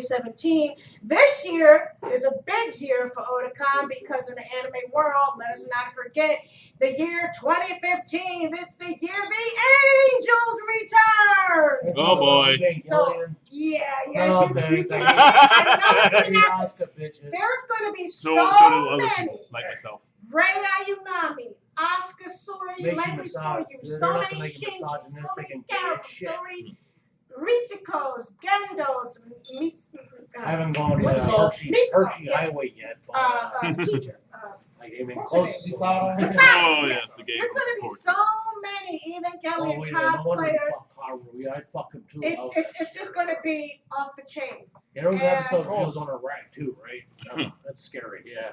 2017. This year is a big year for Otakon because in the anime world, let us not forget the year 2015. It's the year the angels return. Oh boy. So yes, No, you thanks. can. I know it's gonna Oscar bitches. There's going to be so So do other many. people, like myself. Rei Ayunami, Oscar Suri, Make you Lady massage. Suyu, They're so not many to make you Shinji, so misogynistic many and gay Garos, shit. so many Ritsuko's, Gendos, I haven't gone to what's it called? Hershey Mitsuko, yeah. Highway yet. But, teacher. like, I mean, what's close. her name? Oh Masada, yes, the game. There's going to be so many Evangelion wait, no wonder you cosplayers. fuck Haru. I'd fuck him too. It's just going to be off the chain. Yeah, there was an and- episode she was on a rag too, right? That's scary. Yeah.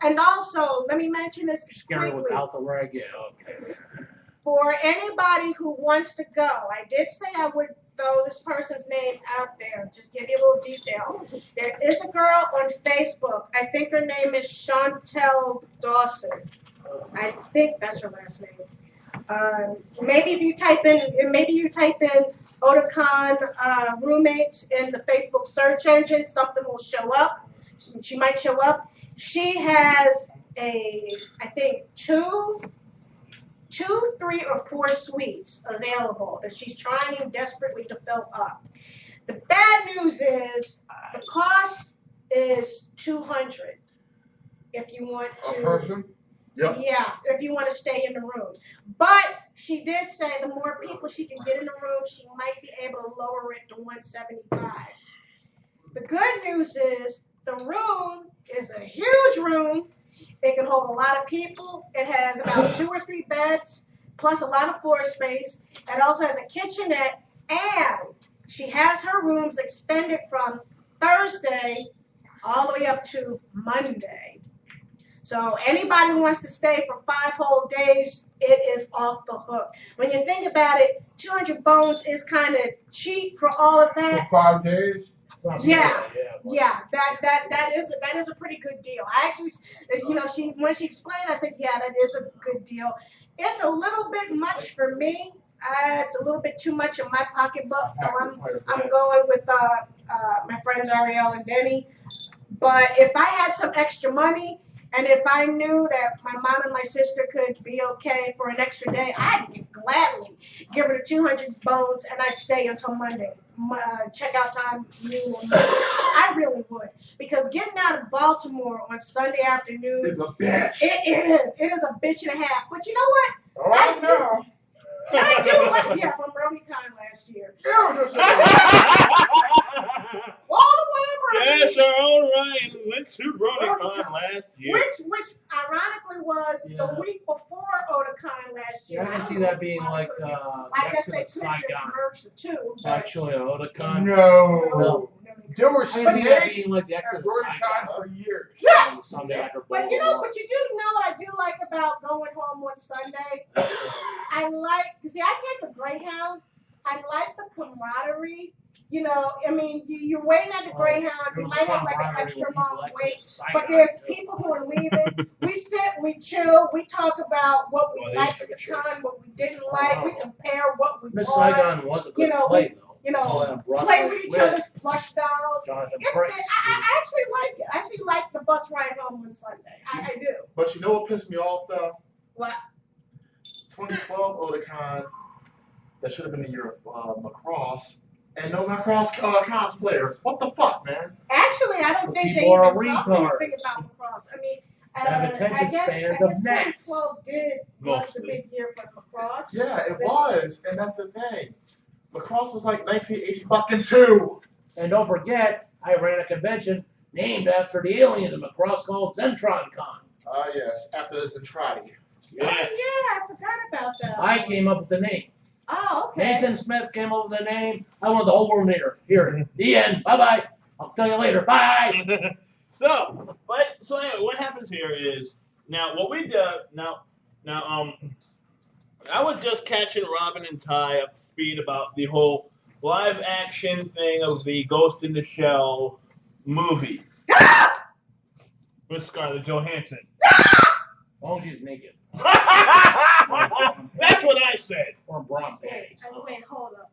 And also, let me mention this Scary quickly. without the rag. Yeah. Okay. For anybody who wants to go, I did say I would throw this person's name out there, just give you a little detail. There is a girl on Facebook. I think her name is Chantel Dawson. I think that's her last name. Maybe if you type in Otakon roommates in the Facebook search engine, something will show up. She might show up. She has I think two, 3 or 4 suites available that she's trying desperately to fill up. The bad news is the cost is $200 if you want to. A person? Yep. Yeah, if you want to stay in the room. But she did say the more people she can get in the room, she might be able to lower it to $175. The good news is the room is a huge room. It can hold a lot of people. It has about 2 or 3 beds, plus a lot of floor space. It also has a kitchenette, and she has her rooms extended from Thursday all the way up to Monday. So anybody who wants to stay for 5 whole days, it is off the hook. When you think about it, 200 bones is kind of cheap for all of that. For 5 days? Yeah, that is a pretty good deal. I actually, when she explained, I said, yeah, that is a good deal. It's a little bit much for me. It's a little bit too much in my pocketbook, so I'm going with my friends Ariel and Denny. But if I had some extra money, and if I knew that my mom and my sister could be okay for an extra day, I'd gladly give her the 200 bones, and I'd stay until Monday. Checkout time noon on Monday. I really would, because getting out of Baltimore on Sunday afternoon It's a bitch. It is a bitch and a half. But you know what? All right now. I do like from BronyCon last year. All the way around. Yes, all right. Went to BronyCon last year. Which ironically was the week before Otakon last year. Yeah, I can see that being like I guess they could just Saigon. merge the two. But Actually, Otakon. No. There were I can see that Sundays being like the at Exodus BronyCon Saigon. for years. Yeah. Sunday after But you know what I do like about going home on Sunday? I take a Greyhound. I like the camaraderie. You're waiting at the Greyhound. You might have like an extra long wait, but there's people who are leaving. We sit, we chill, we talk about what we liked at the time, what we didn't like. We compare what we Miss bought. Saigon was a good play, though. Play with each other's plush dolls. Jonathan It's Prince. good. I actually like it. I actually like the bus ride home on Sunday. I do. But you know what pissed me off though? What? 2012 Otakon, that should have been the year of Macross, and no Macross cosplayers. What the fuck, man? Actually, I don't think they People are even talked retards. anything about Macross. I mean, Have attention I guess spans of gnats. 2012 was the Mostly. big year for Macross. Yeah, it was, and that's the thing. Macross was like 1982. And don't forget, I ran a convention named after the aliens in Macross called ZentronCon. Ah, yes, after this Entrati. Oh, yeah, I forgot about that. I came up with the name. Oh, okay. Nathan Smith came up with the name. I want the whole world here. The end. Bye-bye. I'll tell you later. Bye. So anyway, what happens here is now what we do now. I was just catching Robin and Ty up to speed about the whole live action thing of the Ghost in the Shell movie with Scarlett Johansson. As long as she's naked. That's what I said. Or bra panties. Wait, hold up.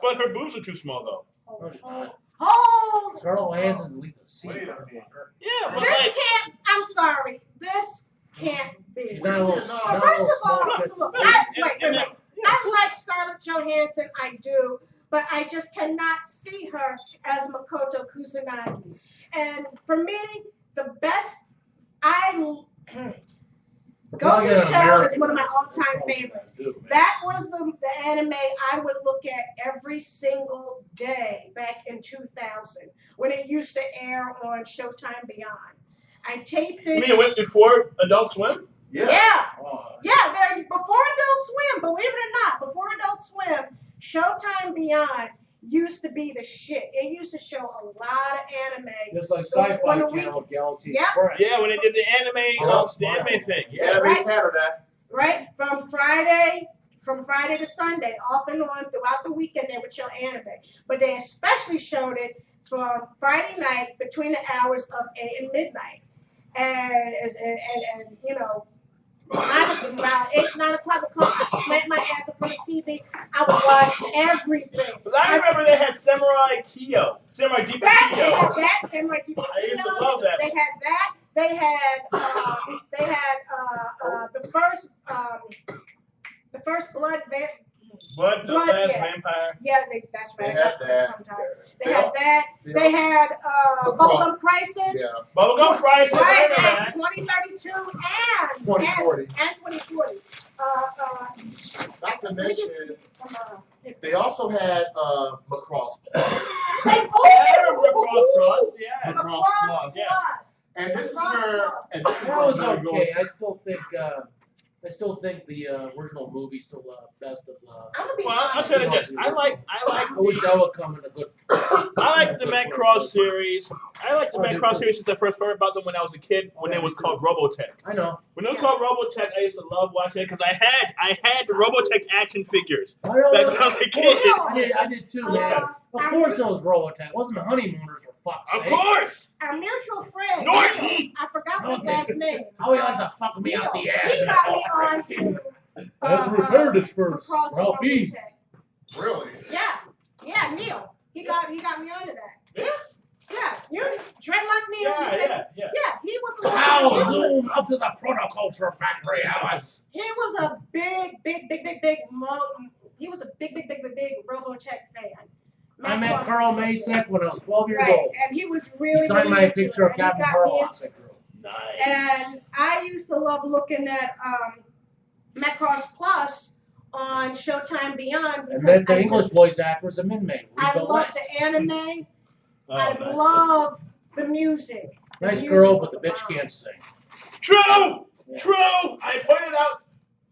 But her boobs are too small, though. No, she's not. Hold Carl Hansen's at least a C. Wait a minute. Yeah, but This like, can't. I'm sorry. This can't be. She's not a little. No. not Well, a first little of all, small look, kid. wait. I like Scarlett Johansson, I do, but I just cannot see her as Makoto Kusanagi. And for me, the best, Ghost in the Shell is one of my all-time favorites. That was the anime I would look at every single day back in 2000 when it used to air on Showtime Beyond. I taped it. you mean it went before Adult Swim? Yeah. Oh, There before Adult Swim, believe it or not, before Adult Swim, Showtime Beyond used to be the shit. It used to show a lot of anime. just like On Sci-Fi the Channel, weekends. Galaxy Yep. Express. Yeah, when they did the anime thing. Yeah. Anime Right. Saturday. Right? From Friday to Sunday, off and on throughout the weekend they would show anime. But they especially showed it from Friday night between the hours of 8 and midnight. And you know, about 8, 9 o'clock would come, I plant my ass in front of TV, I would watch everything. Because I remember they had Samurai Kyo. Samurai Deep They had Kyo. that, Samurai Deep I used to love that. They had that. They had the first Blood. Blood, the Blood, Last yeah. Vampire. Yeah, that's right. They had that. They had that. They had Bubblegum Crisis. Yeah. Bubblegum Crisis. I Right, remember and that. 2032 and 2040. and 2040. Not to mention, they also had Macross Yeah, I remember Cross. Yeah. Macross Plus. Yeah. And this is Macross where, Plus. and this is That where was I'm okay. going. I still think the original movie's still best of the. I'm gonna be Well, I'll honest. tell you this. I like I wish that would come in a good. I like the Macross series. I like the Macross series since I first heard about them when I was a kid. When it was called Robotech. I know. When it was called Robotech, I used to love watching it because I had the Robotech action figures I know. back when I was a kid. I did too, man. Of course, it was Robotech. It wasn't the Honeymooners for fuck's Of sake. course. Our mutual friend, Norton! Neil, I forgot his last name. How he like to fuck me out the Neil, ass. he got me on to I have to repair this first. Cross Ralph B. Robotech. Really? Yeah, Neil. He got me onto that. Yeah. Yeah, you dreadlock Neil. Yeah. Yeah, he was the How one. zoom up to the protoculture factory hours. He was a big. He was a big Robotech fan. I met Carl Masek when I was 12 years Right, old. and he was really. He signed really my into picture it, of and he Captain got Carl me on into it. Nice. And I used to love looking at Macross Plus on Showtime Beyond And because then the English voice actor was a min-mate. I Rico love West. the anime. Oh, I nice. love the music. The Nice music girl, was but the the bitch bomb. can't sing. True. Yeah. True. I pointed out.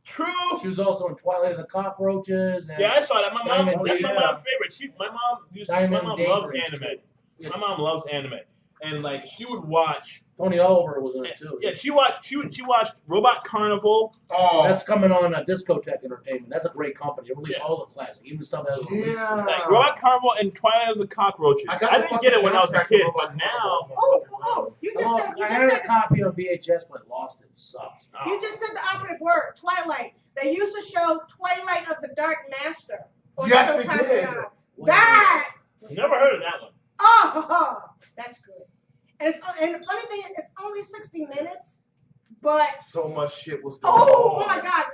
True. She was also in Twilight of the Cockroaches. And Yeah, I saw that. My mom. Diamond That's my Dave. mom's favorite. My Diamond mom Dave loves Reach, anime. too. My mom loves anime, and like she would watch. Tony Oliver was in it too. Yeah, she watched Robot Carnival. Oh, That's coming on Discotech Entertainment. That's a great company. It released Yeah. all the classics, even stuff that was released. yeah. Like Robot Carnival and Twilight of the Cockroaches. I got I the didn't get it when I was a fucking kid, soundtrack but of now. Oh, you I had a copy on VHS, but I lost it. It sucks. You just said the operative word, Twilight. They used to show Twilight of the Dark Master. on Yes, they Showtime did. Beyond. That was Never heard of that one. Oh, that's good. And the funny thing is, it's only 60 minutes, but So much shit was going oh on. my God,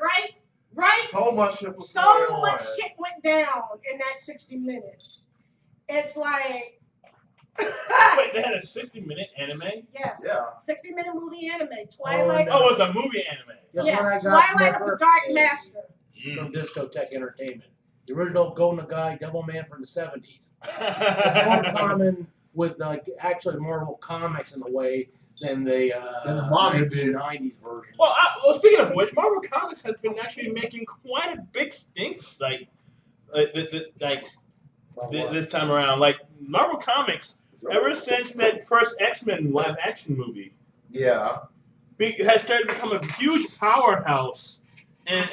right? So much shit was So going on. much shit went down in that 60 minutes. It's like, Wait, they had a 60-minute anime? yes, Yeah. 60-minute movie anime, Twilight. no. Oh, it was a movie anime. Guess Yeah, what I got Twilight for my of the Dark birthday Master. from Discotech Entertainment. The original Golden Guy Devilman from the 70s. It's more Mm. common with actually Marvel Comics in a way than the Than the modern 1990s version. Well, speaking of which, Marvel Comics has been actually making quite a big stink, this time around. Like Marvel Comics, ever since that first X-Men live-action movie, Yeah. has started to become a huge powerhouse in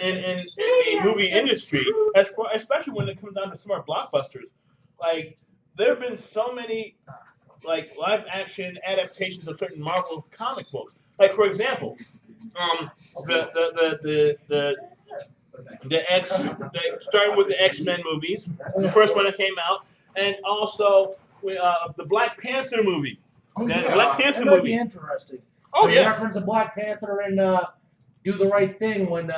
the movie industry, especially when it comes down to smart blockbusters. Like there have been so many like live-action adaptations of certain Marvel comic books. Like for example, starting with the X-Men movies, the first one that came out, and also the Black Panther movie. Oh, That yeah. Black Panther That might be movie. interesting. Oh They yeah. reference a Black Panther and Do the Right Thing when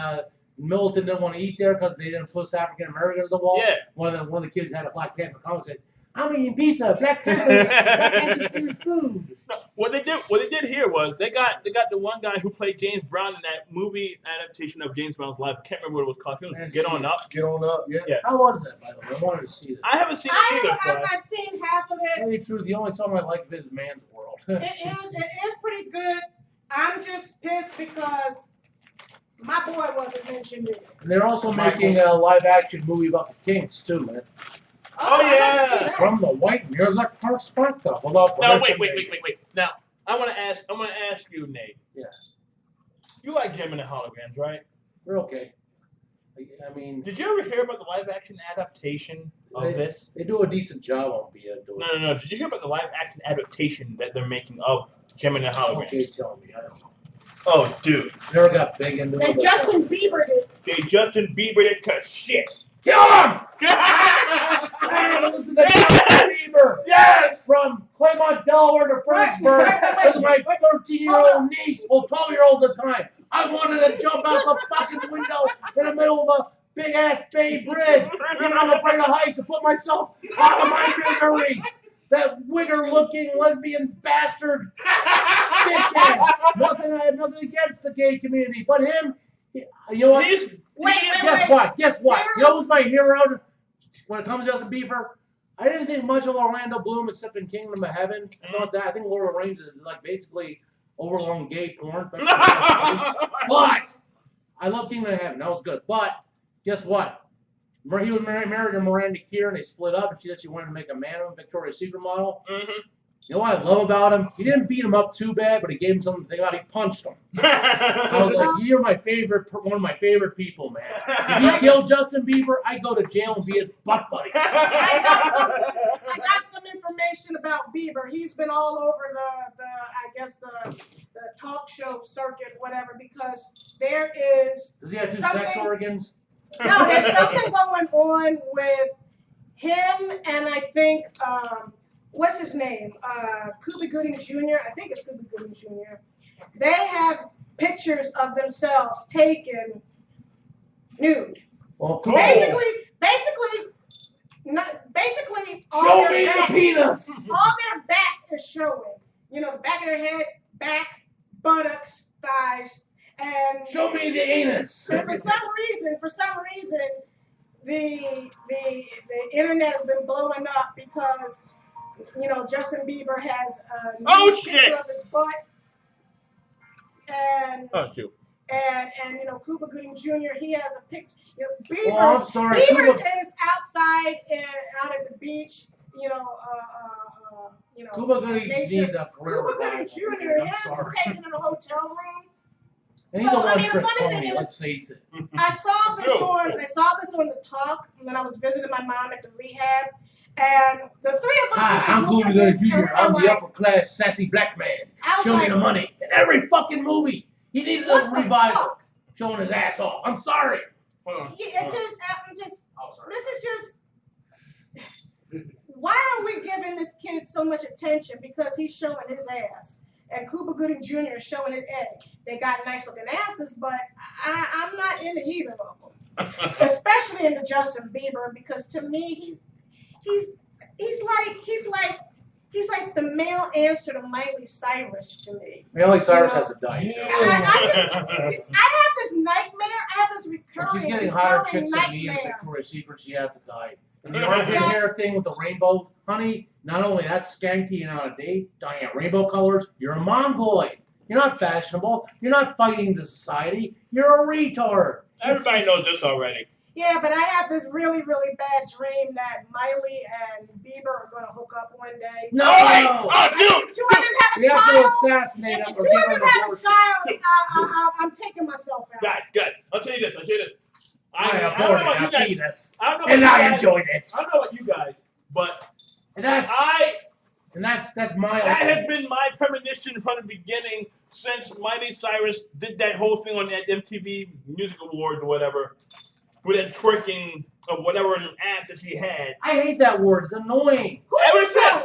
Militant didn't want to eat there because they didn't push African Americans on the wall. Yeah. One of the kids had a Black Panther comment said, "I'm eating pizza. Black Panther's food." No, what they did here was they got the one guy who played James Brown in that movie adaptation of James Brown's life. I can't remember what it was called. It was Get On Up. Get on up, yeah. Yeah. How was that, by the way? I wanted to see it. I haven't seen it either. I've not seen half of To it. tell you the truth, the only song I like of it is Man's World. It is pretty good. I'm just pissed because my boy wasn't mentioned in it. And they're also making a live-action movie about the Kinks, too, man. Oh, I haven't yeah. seen that. From the white music Park Sparkle. No, wait. Now, I want to ask you, Nate. Yeah. You like Jim and the Holograms, right? They're okay. I mean, Did you ever hear about the live-action adaptation of this? they do a decent job on being doing it. No. Did you hear about the live-action adaptation that they're making of Jim and the Holograms? Okay, tell me. I don't know. Oh, dude. Never got big into it. And Justin Bieber did. Okay, Justin Bieber did to shit. Kill him! Hey, listen to Justin Bieber. Yes! From Claymont, Delaware to Fredericksburg. This is my 13-year-old niece, well, 12-year-old at the time. I wanted to jump out the fucking window in the middle of a big-ass Bay Bridge. Even I'm afraid of heights to put myself out of my misery. That wigger-looking lesbian bastard. Dickhead. I have nothing against the gay community, but him, you know what? Guess what? You know who's my hero when it comes to Justin Bieber? I didn't think much of Orlando Bloom except in Kingdom of Heaven. Not that. I think Lord of the Rings is like basically overlong gay porn. But I love Kingdom of Heaven. That was good. But guess what? He was married to Miranda Keir, and they split up, and she said she wanted to make a man of him, Victoria's Secret model. Mm-hmm. You know what I love about him? He didn't beat him up too bad, but he gave him something to think about. He punched him. I was like, you're my favorite, one of my favorite people, man. If he killed Justin Bieber, I'd go to jail and be his butt buddy. I got some information about Bieber. He's been all over the talk show circuit, whatever, because there is Does he have two sex organs? No, there's something going on with him and I think what's his name? Cuba Gooding Jr. I think it's Cuba Gooding Jr. They have pictures of themselves taken nude. Well, cool. Basically, all Show their me back, the penis. all their back is showing. You know, the back of their head, back, buttocks, thighs, and Show me the anus. and for some reason, the internet has been blowing up because Justin Bieber has a picture of his butt, and Cuba Gooding Jr. He has a picture. Bieber's is outside and out at the beach. Cuba Gooding needs a career Cuba Gooding revival. Jr. His is taken in a hotel room. And he's So, a I mean, the one-trick funny thing pony, is- let's face it. I saw this on the talk when I was visiting my mom at the rehab, and the three of us Hi, were just I'm looking Cuba at Gooding this, and Jr. we I'm were the like, upper-class sassy black man. I was Show me like, the money. In every fucking movie, he needs a what the revival. fuck? Showing his ass off. I'm sorry. Yeah, I'm just, Oh, sorry. this is just. Why are we giving this kid so much attention? Because he's showing his ass. And Cuba Gooding Jr. is showing his egg. They got nice looking asses, but I'm not into either of them. Especially into Justin Bieber, because to me he's like the male answer to Miley Cyrus to me. Miley Cyrus has a diet. I have this nightmare. I have this recurring, She's getting hotter recurring chicks than me and nightmare. Victoria's Secret. She has to die. And the armpit hair thing with the rainbow, honey, not only that's skanky and out of date, dying at rainbow colors, you're a mongoloid. You're not fashionable. You're not fighting the society. You're a retard. Everybody knows this already. Yeah, but I have this really, really bad dream that Miley and Bieber are going to hook up one day. No! Dude! Two of them have a We have to child. assassinate If him the or two give of him them have a abortion. child, I'm taking myself out. Good. I'll tell you this. I don't know aborted about you a guys. penis. I don't know And about you I guys. enjoyed it. I don't know about you guys, but And that's my that has been my premonition from the beginning since Miley Cyrus did that whole thing on that MTV Music Awards or whatever. with that twerking of whatever act that she had. I hate that word. It's annoying. Ever since